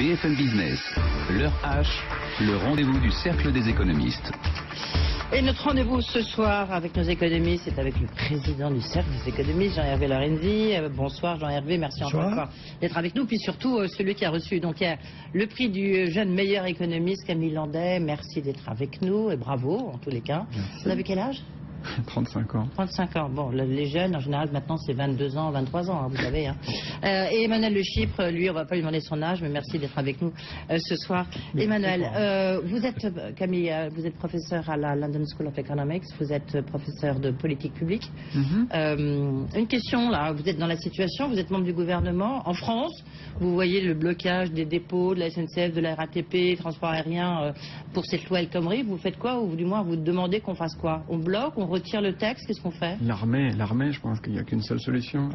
BFM Business, l'heure H, le rendez-vous du cercle des économistes. Et notre rendez-vous ce soir avec nos économistes, c'est avec le président du cercle des économistes, Jean-Hervé Lorenzi. Bonsoir Jean-Hervé, merci encore une fois d'être avec nous. Puis surtout celui qui a reçu donc hier le prix du jeune meilleur économiste, Camille Landais. Merci d'être avec nous et bravo en tous les cas. Merci. Vous avez quel âge ? 35 ans. 35 ans. Bon, les jeunes, en général, maintenant, c'est 22 ans, 23 ans, hein, vous savez. Hein. Et Emmanuel Le Chypre, lui, on ne va pas lui demander son âge, mais merci d'être avec nous ce soir. Emmanuel, vous êtes, Camille, vous êtes professeur à la London School of Economics, vous êtes professeur de politique publique. Une question, là, vous êtes dans la situation, vous êtes membre du gouvernement. En France, vous voyez le blocage des dépôts de la SNCF, de la RATP, transport aérien, pour cette loi El Khomri. Vous faites quoi, ou du moins, vous demandez qu'on fasse quoi? On bloque, on retire le texte, qu'est-ce qu'on fait? L'armée, je pense qu'il n'y a qu'une seule solution.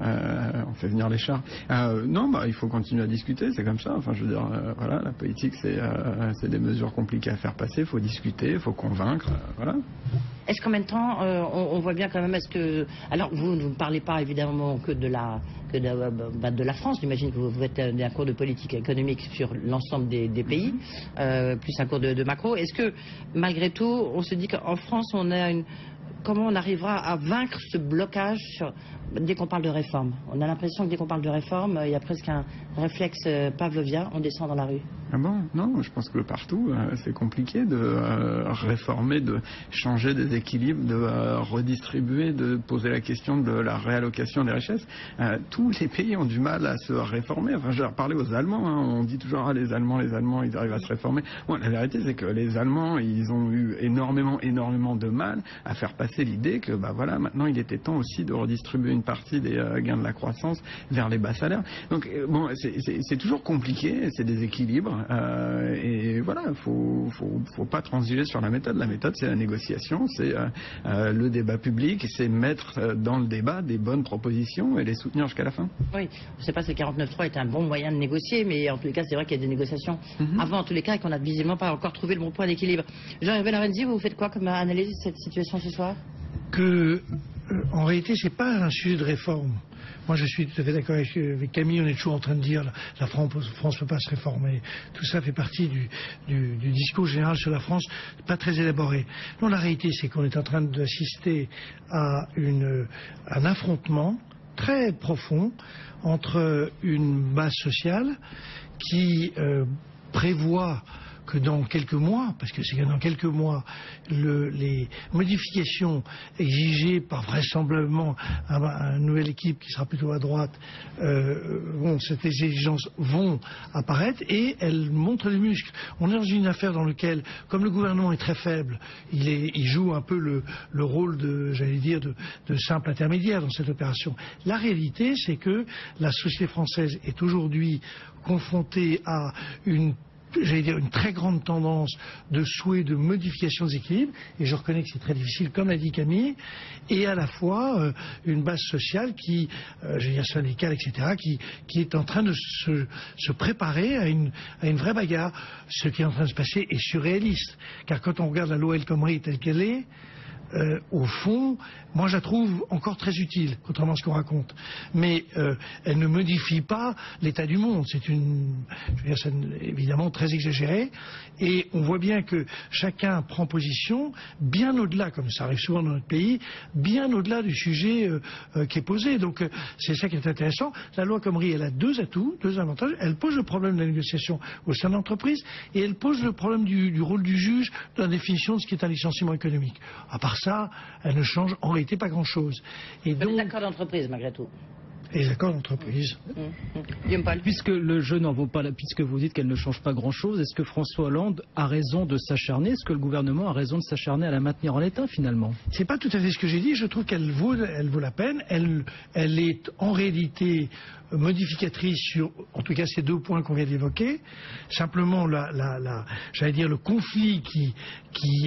On fait venir les chars. Non, il faut continuer à discuter, c'est comme ça. Enfin, je veux dire, voilà, la politique, c'est des mesures compliquées à faire passer. Il faut discuter, il faut convaincre, voilà. Est-ce qu'en même temps, on voit bien quand même, est-ce que... Alors, vous ne parlez pas évidemment que de la France, j'imagine que vous êtes un cours de politique économique sur l'ensemble des pays, plus un cours de macro. Est-ce que, malgré tout, on se dit qu'en France, on a une... Comment on arrivera à vaincre ce blocage dès qu'on parle de réforme? On a l'impression que dès qu'on parle de réforme, il y a presque un réflexe pavlovien, on descend dans la rue. Ah bon? Non, je pense que partout, c'est compliqué de réformer, de changer des équilibres, de redistribuer, de poser la question de la réallocation des richesses. Tous les pays ont du mal à se réformer. Enfin, je vais parler aux Allemands. Hein. On dit toujours, les Allemands, ils arrivent à se réformer. Bon, la vérité, c'est que les Allemands, ils ont eu énormément de mal à faire passer l'idée que, voilà, maintenant, il était temps aussi de redistribuer une partie des gains de la croissance vers les bas salaires. Donc, bon, c'est toujours compliqué, c'est des équilibres. Et voilà, faut pas transiger sur la méthode. La méthode, c'est la négociation, c'est le débat public, c'est mettre dans le débat des bonnes propositions et les soutenir jusqu'à la fin. Oui, je ne sais pas si le 49.3 est un bon moyen de négocier, mais en tous les cas, c'est vrai qu'il y a des négociations avant, en tous les cas, et qu'on n'a visiblement pas encore trouvé le bon point d'équilibre. Jean-Hervé Lorenzi, vous faites quoi comme analyse de cette situation ce soir? En réalité, c'est pas un sujet de réforme. Moi, je suis tout à fait d'accord avec Camille. On est toujours en train de dire la France ne peut pas se réformer. Tout ça fait partie du discours général sur la France, pas très élaboré. Non, la réalité, c'est qu'on est en train d'assister à un affrontement très profond entre une base sociale qui prévoit que dans quelques mois, parce que c'est que dans quelques mois, les modifications exigées par vraisemblablement une nouvelle équipe qui sera plutôt à droite, ces exigences vont apparaître et elles montrent les muscles. On est dans une affaire dans laquelle, comme le gouvernement est très faible, il joue un peu le rôle de simple intermédiaire dans cette opération. La réalité, c'est que la société française est aujourd'hui confrontée à une très grande tendance de souhait de modification des équilibres, et je reconnais que c'est très difficile, comme l'a dit Camille, et à la fois une base sociale syndicale, etc., qui est en train de se préparer à une vraie bagarre. Ce qui est en train de se passer est surréaliste, car quand on regarde la loi El Khomri telle qu'elle est, au fond, moi je la trouve encore très utile, contrairement à ce qu'on raconte. Mais elle ne modifie pas l'état du monde. C'est évidemment très exagéré. Et on voit bien que chacun prend position bien au-delà, comme ça arrive souvent dans notre pays, bien au-delà du sujet qui est posé. Donc c'est ça qui est intéressant. La loi Khomri, elle a deux atouts, deux avantages. Elle pose le problème de la négociation au sein de l'entreprise et elle pose le problème du rôle du juge dans la définition de ce qui est un licenciement économique. À part ça, elle ne change en réalité pas grand-chose. Et donc, les accords d'entreprise, malgré tout. Les accords d'entreprise. Puisque le jeu n'en vaut pas, puisque vous dites qu'elle ne change pas grand-chose, est-ce que François Hollande a raison de s'acharner? Est-ce que le gouvernement a raison de s'acharner à la maintenir en l'état, finalement? C'est pas tout à fait ce que j'ai dit. Je trouve qu'elle vaut la peine. Elle est en réalité modificatrice sur, en tout cas, ces deux points qu'on vient d'évoquer. Simplement, le conflit qui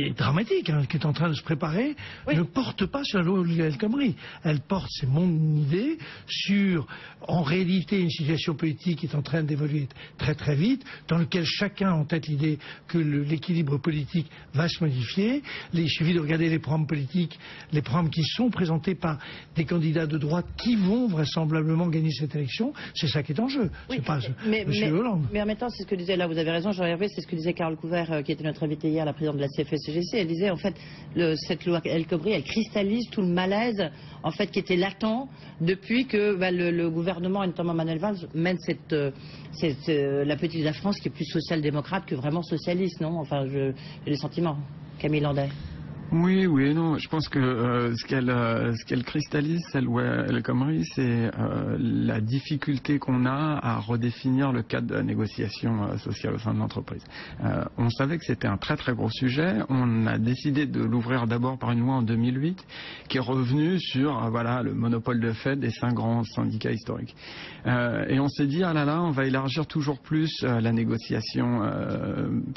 est dramatique, qui est en train de se préparer, ne porte pas sur la loi El Khomri. Elle porte, c'est mon idée, sur, en réalité, une situation politique qui est en train d'évoluer très très vite, dans lequel chacun a en tête l'idée que l'équilibre politique va se modifier. Il suffit de regarder les programmes politiques, les programmes qui sont présentés par des candidats de droite qui vont vraisemblablement gagner cette élection. C'est ça qui est en jeu. Oui, c'est pas M. Hollande. Mais en même temps, c'est ce que disait, là vous avez raison, Jean-Hervé, c'est ce que disait Carole Couvert, qui était notre invitée hier, la présidente de la CFE-CGC. Elle disait, en fait, cette loi El Khomri, elle cristallise tout le malaise, en fait, qui était latent depuis que le gouvernement, et notamment Manuel Valls, mène la politique de la France qui est plus social-démocrate que vraiment socialiste, non? Enfin, j'ai le sentiment. Camille Landais. Oui, oui et non. Je pense que ce qu'elle cristallise, cette loi El Khomri, c'est la difficulté qu'on a à redéfinir le cadre de la négociation sociale au sein de l'entreprise. On savait que c'était un très très gros sujet. On a décidé de l'ouvrir d'abord par une loi en 2008 qui est revenue sur le monopole de fait des 5 grands syndicats historiques. Et on s'est dit, ah là là, on va élargir toujours plus la négociation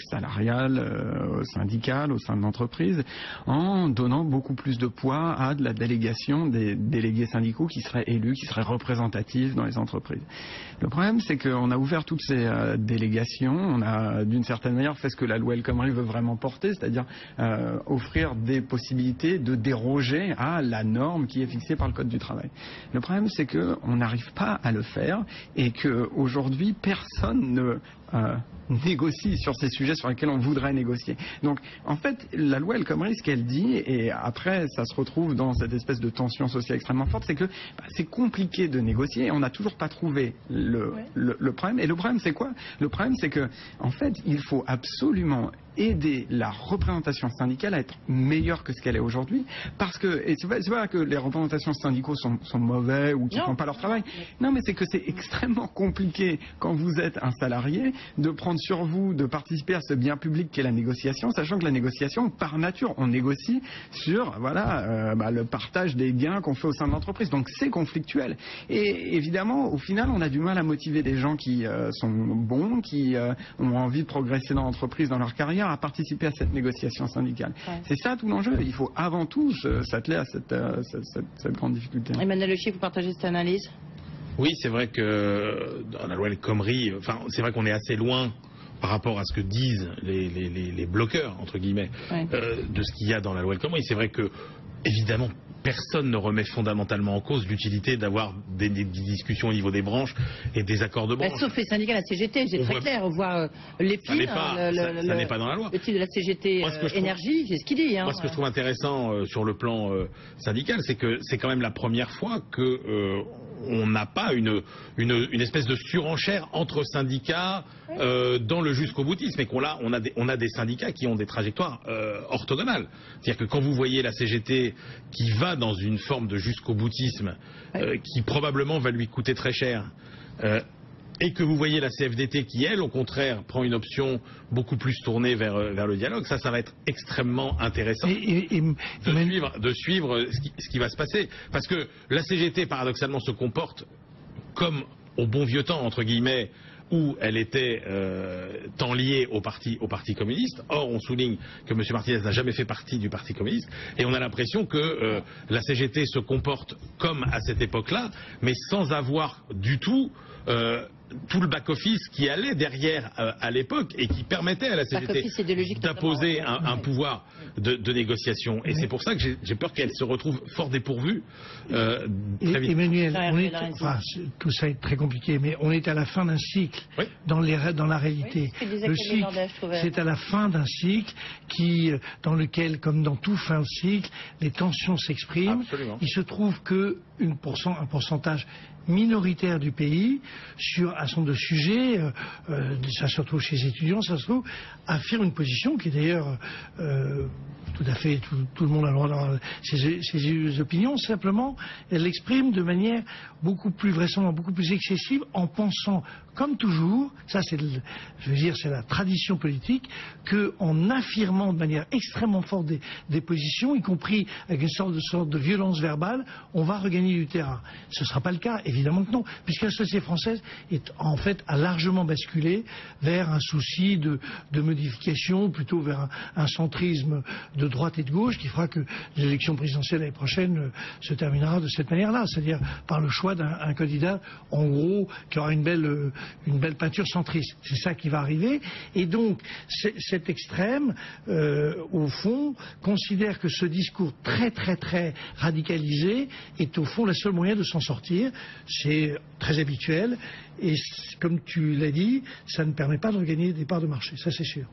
salariale, syndicale au sein de l'entreprise, en donnant beaucoup plus de poids à de la délégation des délégués syndicaux qui seraient élus, qui seraient représentatifs dans les entreprises. Le problème, c'est qu'on a ouvert toutes ces délégations, on a d'une certaine manière fait ce que la loi El Khomri veut vraiment porter, c'est-à-dire offrir des possibilités de déroger à la norme qui est fixée par le Code du travail. Le problème, c'est qu'on n'arrive pas à le faire et qu'aujourd'hui, personne ne négocie sur ces sujets sur lesquels on voudrait négocier. Donc, en fait, la loi El Khomri, ce qu'elle dit, et après, ça se retrouve dans cette espèce de tension sociale extrêmement forte, c'est que c'est compliqué de négocier et on n'a toujours pas trouvé le problème. Et le problème, c'est quoi? Le problème, c'est que, en fait, il faut absolument aider la représentation syndicale à être meilleure que ce qu'elle est aujourd'hui, parce que, et c'est pas que les représentations syndicaux sont mauvais ou qu'ils font pas leur travail, non, mais c'est que c'est extrêmement compliqué quand vous êtes un salarié de prendre sur vous, de participer à ce bien public qu'est la négociation, sachant que la négociation, par nature, on négocie sur le partage des gains qu'on fait au sein de l'entreprise, donc c'est conflictuel. Et évidemment, au final, on a du mal à motiver des gens qui sont bons, qui ont envie de progresser dans l'entreprise, dans leur carrière, à participer à cette négociation syndicale. Ouais. C'est ça tout l'enjeu. Il faut avant tout s'atteler à cette grande difficulté. Emmanuel Le Chypre, vous partagez cette analyse? Oui, c'est vrai que dans la loi El Khomri, c'est vrai qu'on est assez loin par rapport à ce que disent les bloqueurs, entre guillemets, de ce qu'il y a dans la loi El Khomri. C'est vrai que, évidemment, personne ne remet fondamentalement en cause l'utilité d'avoir des discussions au niveau des branches et des accords de branche. Sauf les syndicats de la CGT, c'est très clair. On voit l'EPIN, ça n'est pas dans la loi. Le titre de la CGT énergie, c'est ce qu'il dit. Moi, ce que je trouve intéressant sur le plan syndical, c'est que c'est quand même la première fois que on n'a pas une espèce de surenchère entre syndicats dans le jusqu'au boutisme, et on a des syndicats qui ont des trajectoires orthogonales. C'est-à-dire que quand vous voyez la CGT qui va dans une forme de jusqu'au boutisme qui probablement va lui coûter très cher, et que vous voyez la CFDT qui, elle, au contraire, prend une option beaucoup plus tournée vers le dialogue, ça va être extrêmement intéressant de suivre ce qui va se passer. Parce que la CGT, paradoxalement, se comporte comme au bon vieux temps, entre guillemets, où elle était tant liée au parti communiste. Or, on souligne que M. Martinez n'a jamais fait partie du Parti communiste, et on a l'impression que la CGT se comporte comme à cette époque-là, mais sans avoir du tout tout le back-office qui allait derrière à l'époque et qui permettait à la CGT d'imposer un pouvoir de négociation. Et c'est pour ça que j'ai peur qu'elle se retrouve fort dépourvue très vite. Emmanuel, tout ça est très compliqué, mais on est à la fin d'un cycle dans la réalité. Le cycle, c'est à la fin d'un cycle dans lequel, comme dans tout fin de cycle, les tensions s'expriment. Absolument. Il se trouve que un pourcentage minoritaire du pays sur un certain nombre de sujets, ça se retrouve chez les étudiants, ça se trouve, affirme une position qui est d'ailleurs tout à fait, tout le monde a le droit d'avoir ses opinions, simplement elle l'exprime de manière beaucoup plus vraisemblable, beaucoup plus excessive, en pensant, comme toujours, ça c'est la tradition politique, qu'en affirmant de manière extrêmement forte des positions, y compris avec une sorte de violence verbale, on va regagner du terrain. Ce ne sera pas le cas, et évidemment que non, puisque la société française a largement basculé vers un souci de modification, plutôt vers un centrisme de droite et de gauche qui fera que l'élection présidentielle l'année prochaine se terminera de cette manière-là, c'est-à-dire par le choix d'un candidat, en gros, qui aura une belle peinture centriste. C'est ça qui va arriver. Et donc, cet extrême, au fond, considère que ce discours très très très radicalisé est au fond le seul moyen de s'en sortir. C'est très habituel et comme tu l'as dit, ça ne permet pas de regagner des parts de marché, ça c'est sûr.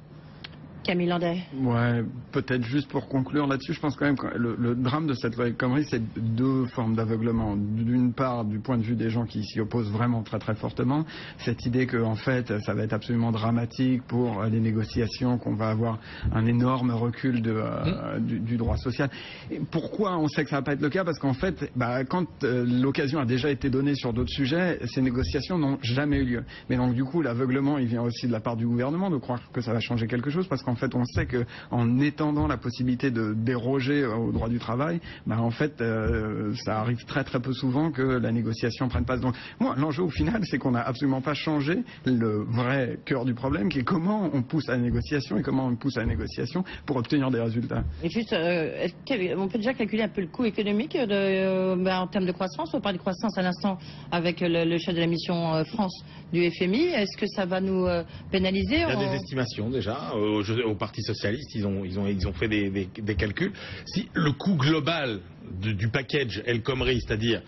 Camille Landais. Ouais, peut-être juste pour conclure là-dessus, je pense quand même que le drame de cette loi El Khomri, c'est deux formes d'aveuglement. D'une part, du point de vue des gens qui s'y opposent vraiment très très fortement, cette idée que en fait, ça va être absolument dramatique pour les négociations, qu'on va avoir un énorme recul du droit social. Et pourquoi on sait que ça va pas être le cas? Parce qu'en fait, quand l'occasion a déjà été donnée sur d'autres sujets, ces négociations n'ont jamais eu lieu. Mais donc du coup, l'aveuglement, il vient aussi de la part du gouvernement de croire que ça va changer quelque chose, parce qu'en fait, on sait qu'en étendant la possibilité de déroger au droit du travail, en fait, ça arrive très très peu souvent que la négociation prenne place. Donc, moi, l'enjeu au final, c'est qu'on n'a absolument pas changé le vrai cœur du problème, qui est comment on pousse à la négociation et comment on pousse à la négociation pour obtenir des résultats. Et juste, on peut déjà calculer un peu le coût économique en termes de croissance. On parle de croissance à l'instant avec le chef de la mission France du FMI. Est-ce que ça va nous pénaliser? Il y a des estimations déjà. Au Parti socialiste, ils ont fait des calculs. Si le coût global du package El Khomri, c'est-à-dire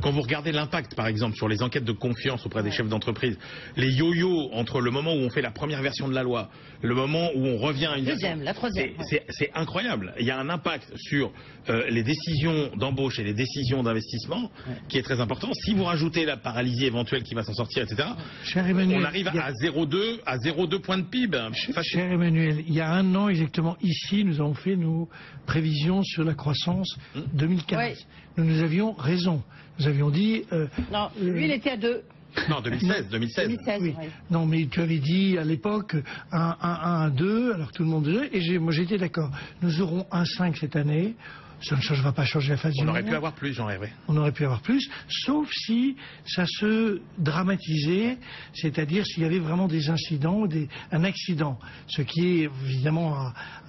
quand vous regardez l'impact par exemple sur les enquêtes de confiance auprès des chefs d'entreprise, les yo-yo entre le moment où on fait la première version de la loi, le moment où on revient à une deuxième, la troisième, c'est incroyable. Il y a un impact sur les décisions d'embauche et les décisions d'investissement qui est très important. Si vous rajoutez la paralysie éventuelle qui va s'en sortir, etc., on arrive à 0,2 points de PIB. Cher Emmanuel, il y a un an exactement ici, nous avons fait nos prévisions sur la croissance 2015. Oui. Nous avions raison. Nous avions dit... non, lui il était à 2. Non, 2016. Oui. Oui. Non, mais tu avais dit à l'époque 1,2, alors que tout le monde disait, et moi j'étais d'accord. Nous aurons 1,5 cette année. Ça ne va pas changer la face du monde. On aurait pu avoir plus, j'en rêverais. On aurait pu avoir plus, sauf si ça se dramatisait, c'est-à-dire s'il y avait vraiment des incidents, un accident, ce qui est évidemment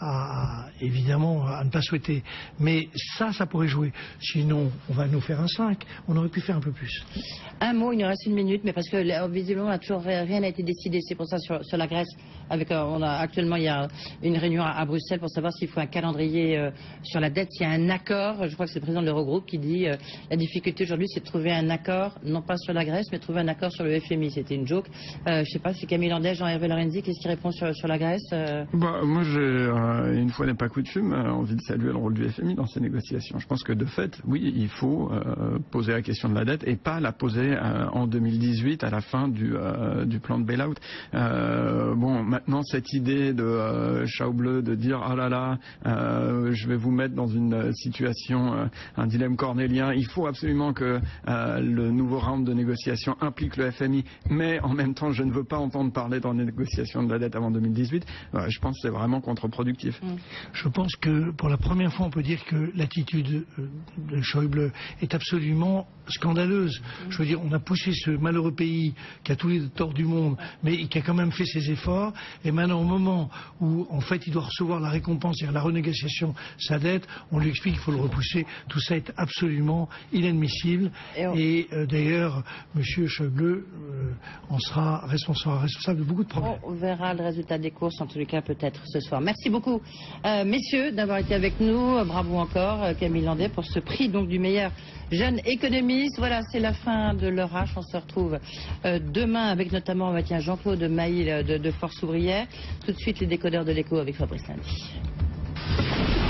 à ne pas souhaiter. Mais ça pourrait jouer. Sinon, on va nous faire 1,5. On aurait pu faire un peu plus. Un mot, il nous reste 1 minute, mais parce que visiblement, rien n'a été décidé. C'est pour ça sur la Grèce. Actuellement, il y a une réunion à Bruxelles pour savoir s'il faut un calendrier sur la dette. Il y a un accord, je crois que c'est le président de l'Eurogroupe qui dit la difficulté aujourd'hui c'est de trouver un accord, non pas sur la Grèce, mais trouver un accord sur le FMI. C'était une joke. Je ne sais pas si Camille Landais, Jean-Hervé Lorenzi, qu'est-ce qui répond sur la Grèce Moi j'ai, une fois n'est pas coutume, envie de saluer le rôle du FMI dans ces négociations. Je pense que de fait, oui, il faut poser la question de la dette et pas la poser en 2018 à la fin du plan de bail-out. Maintenant cette idée de Schäuble de dire oh là là, je vais vous mettre dans une situation, un dilemme cornélien. Il faut absolument que le nouveau round de négociation implique le FMI, mais en même temps, je ne veux pas entendre parler dans les négociations de la dette avant 2018. Je pense que c'est vraiment contre-productif. Je pense que pour la première fois, on peut dire que l'attitude de Schäuble est absolument scandaleuse. Je veux dire, on a poussé ce malheureux pays qui a tous les torts du monde, mais qui a quand même fait ses efforts. Et maintenant, au moment où, en fait, il doit recevoir la récompense, c'est-à-dire la renégociation de sa dette, on lui explique qu'il faut le repousser. Tout ça est absolument inadmissible. Et d'ailleurs, M. Schäuble en sera responsable de beaucoup de problèmes. On verra le résultat des courses, en tous les cas, peut-être ce soir. Merci beaucoup, messieurs, d'avoir été avec nous. Bravo encore, Camille Landais, pour ce prix donc du meilleur jeune économiste. Voilà, c'est la fin de l'Orage. On se retrouve demain avec notamment Jean-Claude Maïl de Force Ouvrière. Tout de suite, les décodeurs de l'écho avec Fabrice Lundy.